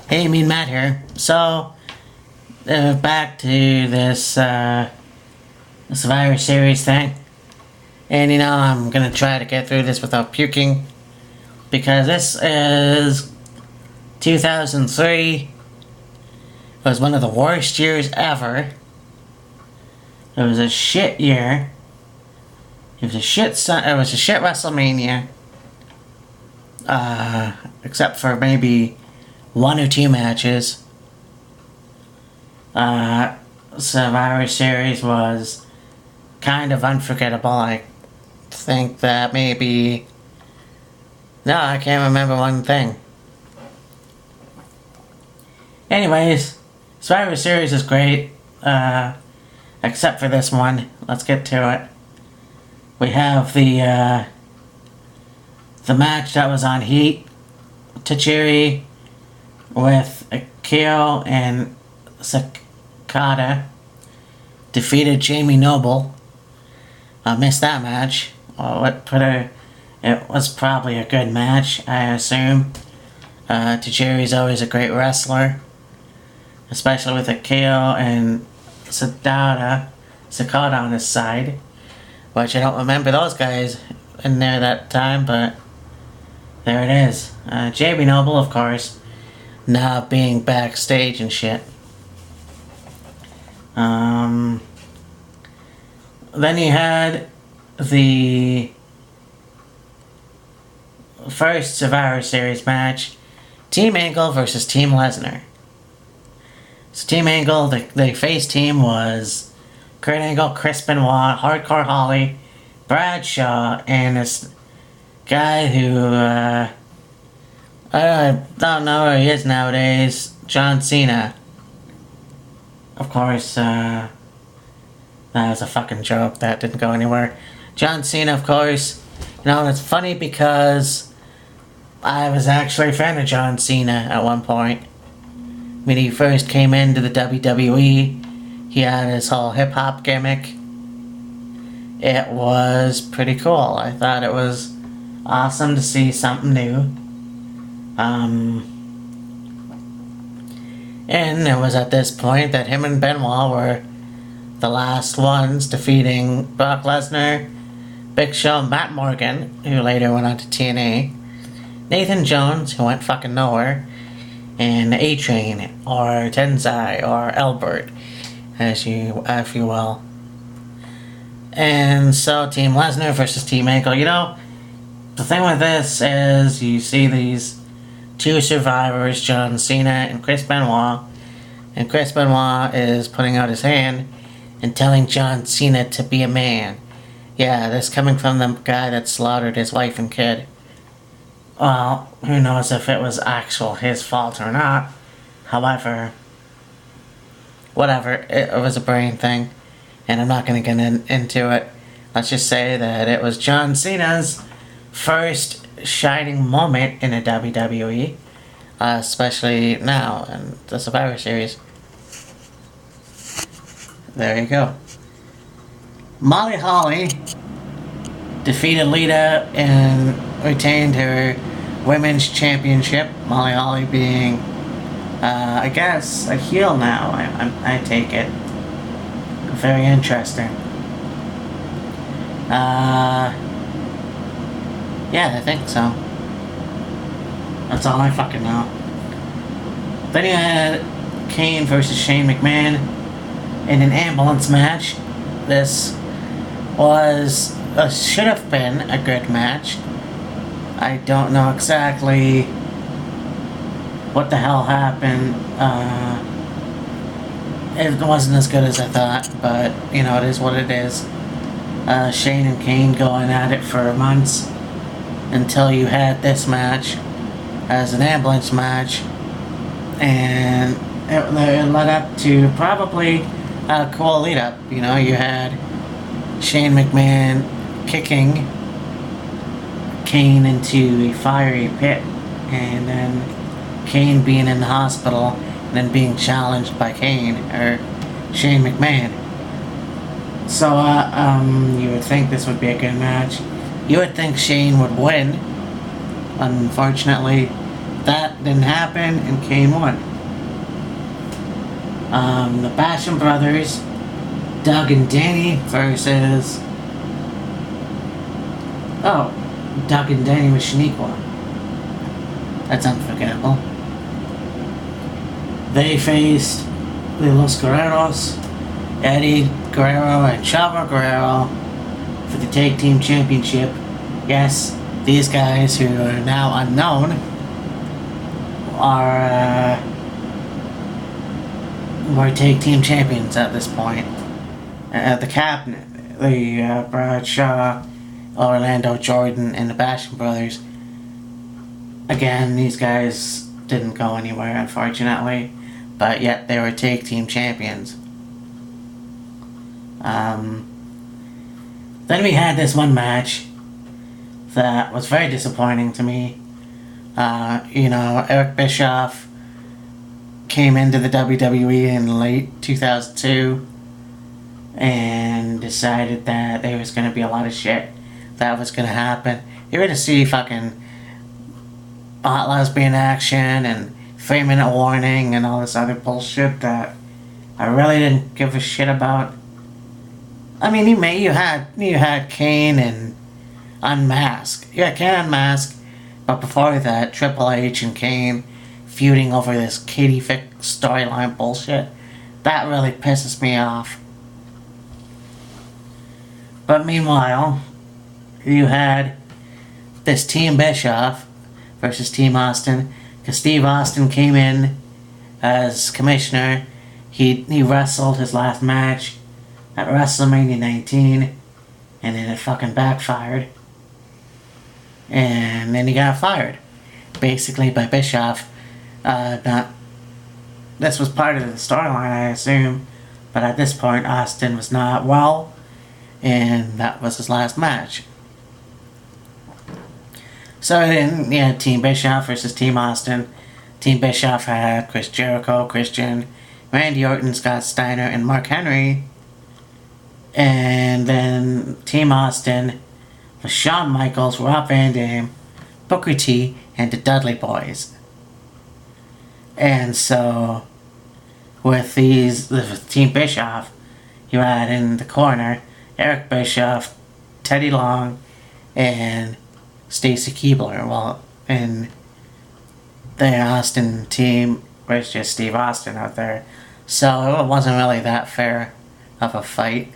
Hey, Mean Matt here. So, back to this Survivor Series thing. And I'm gonna try to get through this without puking. Because this is 2003. It was one of the worst years ever. It was a shit year. It was a shit WrestleMania. Except for maybe one or two matches. Survivor Series was kind of unforgettable. I think that maybe... No, I can't remember one thing. Anyways, Survivor Series is great. Except for this one. Let's get to it. We have the match that was on Heat. Tajiri with Akio and Sakata defeated Jamie Noble. I missed that match. It was probably a good match, I assume. Tajiri's always a great wrestler, especially with Akio and Sakata on his side, which I don't remember those guys in there that time, but there it is. Jamie Noble, of course, now being backstage and shit. Then you had the first Survivor Series match, Team Angle versus Team Lesnar. So Team Angle, the face team was Kurt Angle, Chris Benoit, Hardcore Holly, Bradshaw, and this guy who, I don't know where he is nowadays, John Cena. Of course, that was a fucking joke, that didn't go anywhere. John Cena, of course, it's funny because I was actually a fan of John Cena at one point. When he first came into the WWE, he had his whole hip-hop gimmick. It was pretty cool. I thought it was awesome to see something new. And it was at this point that him and Benoit were the last ones defeating Brock Lesnar, Big Show, Matt Morgan, who later went on to TNA, Nathan Jones, who went fucking nowhere, and A-Train, or Tenzai, or Albert, if you will. And so, Team Lesnar versus Team Angle. The thing with this is you see these two survivors, John Cena and Chris Benoit, and Chris Benoit is putting out his hand and telling John Cena to be a man. Yeah, this coming from the guy that slaughtered his wife and kid. Well, who knows if it was his fault or not. However, whatever, it was a brain thing, and I'm not going to get into it. Let's just say that it was John Cena's first shining moment in the WWE, especially now in the Survivor Series. There you go. Molly Holly defeated Lita and retained her women's championship. Molly Holly being, I guess, a heel now. I take it. Very interesting. Yeah, I think so. That's all I fucking know. Then you had Kane versus Shane McMahon in an ambulance match. This should have been a good match. I don't know exactly what the hell happened. It wasn't as good as I thought, but it is what it is. Shane and Kane going at it for months until you had this match as an ambulance match, and it led up to probably a cool lead up. You had Shane McMahon kicking Kane into a fiery pit, and then Kane being in the hospital and then being challenged by Shane McMahon. So you would think this would be a good match. You would think Shane would win. Unfortunately, that didn't happen, and Kane won. The Basham brothers, Doug and Danny versus... Oh, Doug and Danny with Shaniqua. That's unforgettable. They faced the Los Guerreros, Eddie Guerrero and Chavo Guerrero for the Tag Team Championship. Yes, these guys who are now unknown were Tag Team Champions at this point. The cabinet, the Bradshaw, Orlando Jordan, and the Basham brothers. Again, these guys didn't go anywhere, unfortunately, but yet they were Tag Team Champions. Then we had this one match that was very disappointing to me. Eric Bischoff came into the WWE in late 2002 and decided that there was going to be a lot of shit that was going to happen. You're going to see fucking hot lesbian action and 3-minute warning and all this other bullshit that I really didn't give a shit about. I mean, you had Kane and Unmasked. Yeah, Kane Unmasked, but before that, Triple H and Kane feuding over this Katie Vick storyline bullshit. That really pisses me off. But meanwhile, you had this Team Bischoff versus Team Austin, because Steve Austin came in as commissioner. He wrestled his last match at WrestleMania 19, and then it fucking backfired. And then he got fired, basically by Bischoff. This was part of the storyline, I assume, but at this point, Austin was not well, and that was his last match. So then, yeah, Team Bischoff versus Team Austin. Team Bischoff had Chris Jericho, Christian, Randy Orton, Scott Steiner, and Mark Henry. And then Team Austin with Shawn Michaels, Rob Van Dam, Booker T, and the Dudley Boys. And so, with Team Bischoff, you had in the corner Eric Bischoff, Teddy Long, and Stacy Keibler. Well, in the Austin team was just Steve Austin out there. So it wasn't really that fair of a fight.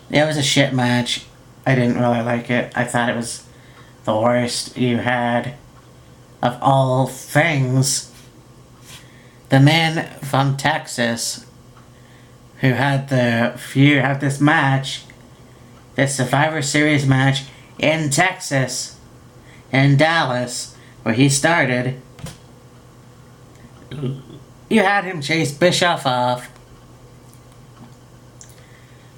It was a shit match. I didn't really like it. I thought it was the worst. You had, of all things, the man from Texas who had this match, this Survivor Series match in Texas, in Dallas, where he started. You had him chase Bischoff off,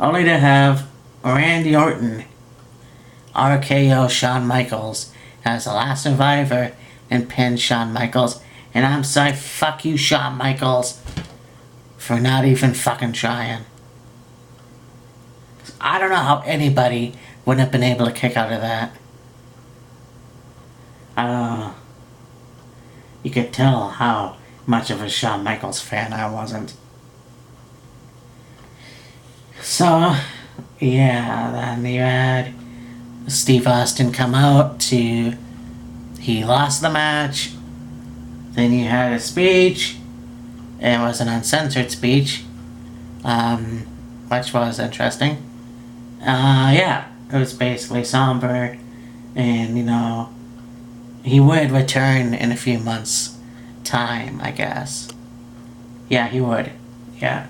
only to have Randy Orton RKO Shawn Michaels as the last survivor and pin Shawn Michaels. And I'm sorry, fuck you, Shawn Michaels, for not even fucking trying. I don't know how anybody wouldn't have been able to kick out of that. You could tell how much of a Shawn Michaels fan I wasn't. So, yeah, then you had Steve Austin come out he lost the match. Then you had a speech. It was an uncensored speech, which was interesting. Yeah, it was basically somber, and, he would return in a few months' time, I guess. Yeah, he would. Yeah.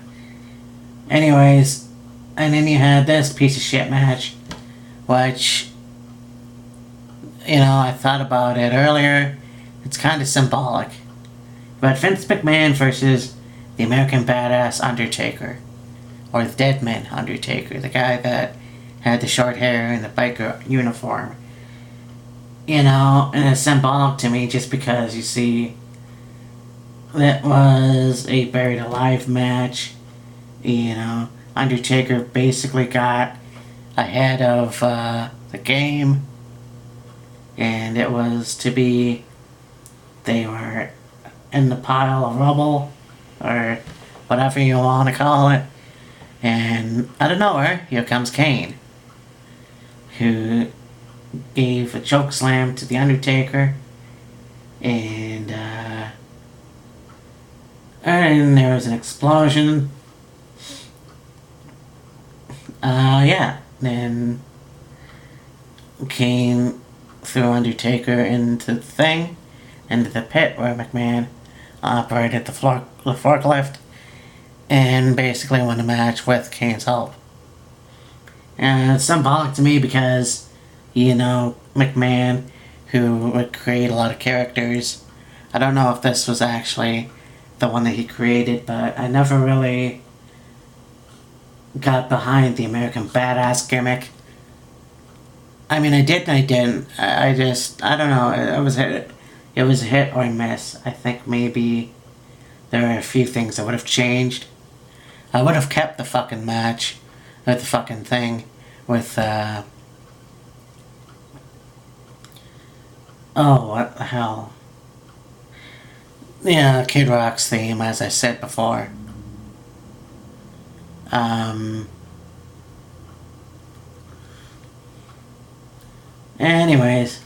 Anyways, and then you had this piece of shit match, which, I thought about it earlier. It's kind of symbolic. But Vince McMahon versus the American Badass Undertaker. Or the Deadman Undertaker. The guy that had the short hair and the biker uniform. And it's symbolic to me just because, you see, that was a Buried Alive match. Undertaker basically got ahead of the game. and it was to be, they were in the pile of rubble, or whatever you want to call it, and out of nowhere, here comes Kane, who gave a choke slam to The Undertaker, and there was an explosion. Yeah, then Kane threw Undertaker into the thing, into the pit where McMahon operated the forklift, and basically won the match with Kane's help. And it's symbolic to me because, you know, McMahon, who would create a lot of characters, I don't know if this was actually the one that he created, but I never really got behind the American Badass gimmick. I mean, I did and I didn't. I don't know. It was a hit or a miss. I think maybe there are a few things that would have changed. I would have kept the fucking match, or the fucking thing, with, oh, what the hell. Yeah, Kid Rock's theme, as I said before. Anyways.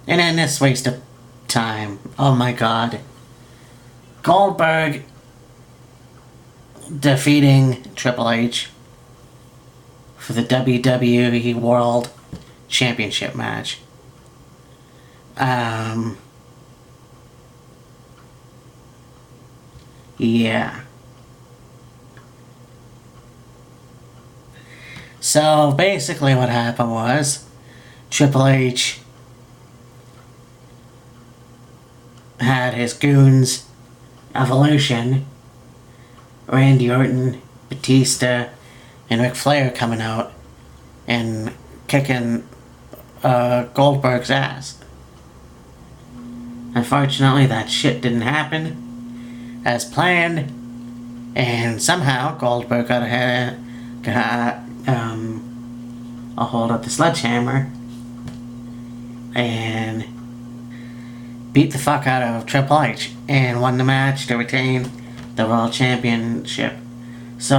And in this waste of time, oh my god. Goldberg defeating Triple H for the WWE World Championship match. Yeah. So basically what happened was Triple H had his goons, Evolution, Randy Orton, Batista, and Ric Flair coming out and kicking Goldberg's ass. Unfortunately, that shit didn't happen as planned, and somehow Goldberg got a hold of the sledgehammer and beat the fuck out of Triple H and won the match to retain the World Championship. So,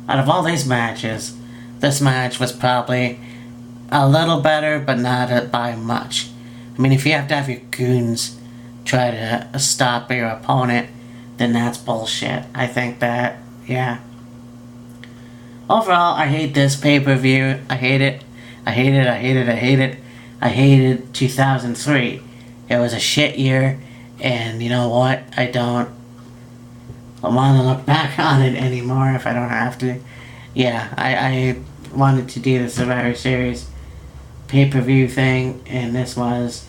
out of all these matches, this match was probably a little better, but not by much. I mean, if you have to have your goons try to stop your opponent, then that's bullshit. I think that, yeah. Overall, I hate this pay-per-view. I hate it. I hate it, I hate it, I hate it. I hated 2003. It was a shit year, and you know what? I don't want to look back on it anymore if I don't have to. Yeah, I wanted to do the Survivor Series pay-per-view thing, and this was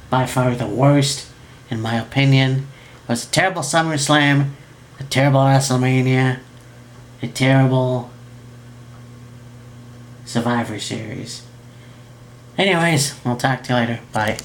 by far the worst, in my opinion. It was a terrible SummerSlam, a terrible WrestleMania, a terrible Survivor Series. Anyways, I'll talk to you later. Bye.